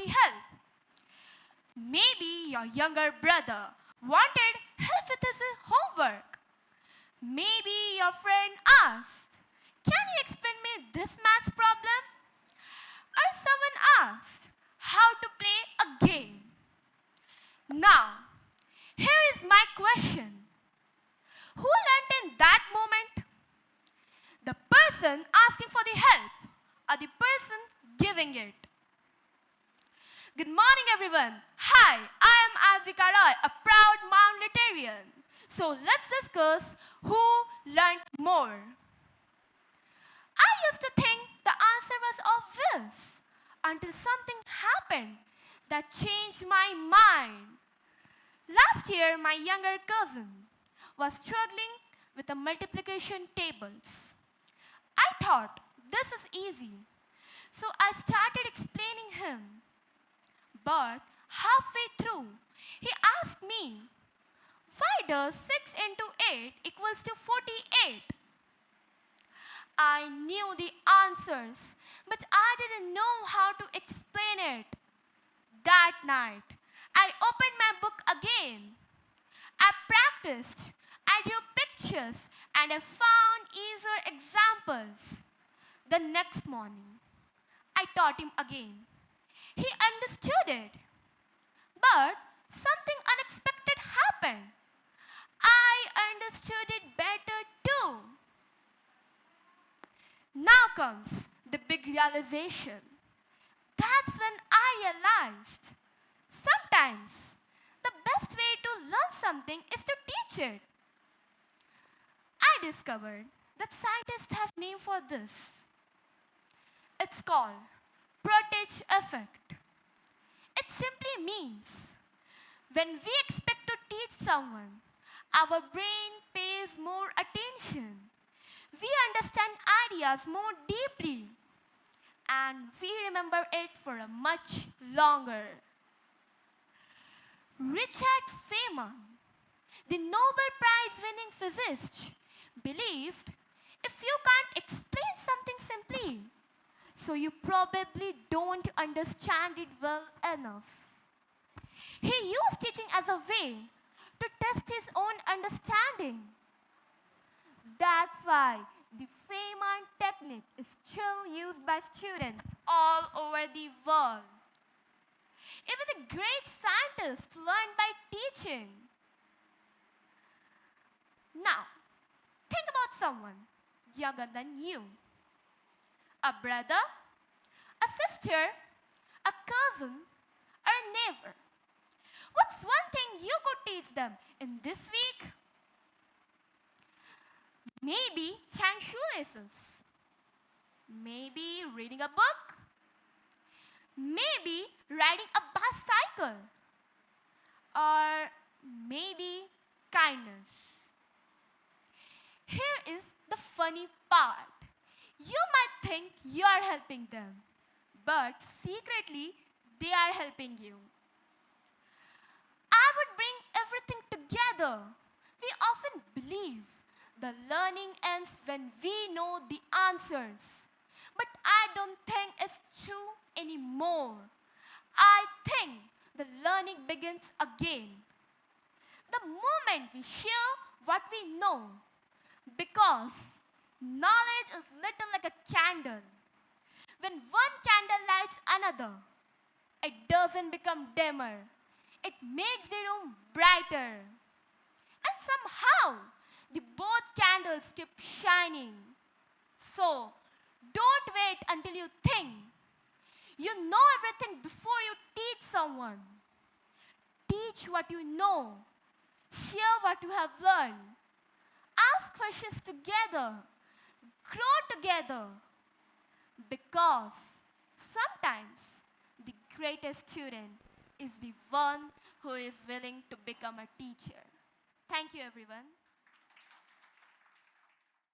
the help. Maybe your younger brother wanted help with his homework. Maybe your friend asked, "Can you explain me this maths problem?" Or someone asked how to play a game. Now, here is my question. Who learned in that moment? The person asking for the help or the person giving it? Good morning, everyone. Hi, I am Advika Roy, a proud Mount Litarian. So let's discuss who learned more. I used to think the answer was obvious until something happened that changed my mind. Last year, my younger cousin was struggling with the multiplication tables. I thought this is easy, so I started explaining him. But halfway through, he asked me, "Why does 6 into 8 equals to 48? I knew the answers, but I didn't know how to explain it. That night, I opened my book again. I practiced, I drew pictures, and I found easier examples. The next morning, I taught him again. He understood it. But something unexpected happened. I understood it better too. Now comes the big realization. That's when I realized sometimes the best way to learn something is to teach it. I discovered that scientists have a name for this. It's called Protege effect. It simply means when we expect to teach someone, our brain pays more attention. We understand ideas more deeply and we remember it for a much longer. Richard Feynman, the Nobel Prize winning physicist, believed if you can't explain something simply, so you probably don't understand it well enough. He used teaching as a way to test his own understanding. That's why the Feynman technique is still used by students all over the world. Even the great scientists learn by teaching. Now, think about someone younger than you. A brother, a sister, a cousin, or a neighbor. What's one thing you could teach them in this week? Maybe tying shoelaces. Maybe reading a book. Maybe riding a bicycle. Or maybe kindness. Here is the funny part. You might think you are helping them, but secretly they are helping you. I would bring everything together. We often believe the learning ends when we know the answers. But I don't think it's true anymore. I think the learning begins again. The moment we share what we know. Because knowledge is little like a candle. When one candle lights another, it doesn't become dimmer. It makes the room brighter. And somehow, the both candles keep shining. So, don't wait until you think you know everything before you teach someone. Teach what you know. Share what you have learned. Ask questions together. Grow together. Because sometimes the greatest student is the one who is willing to become a teacher. Thank you, everyone.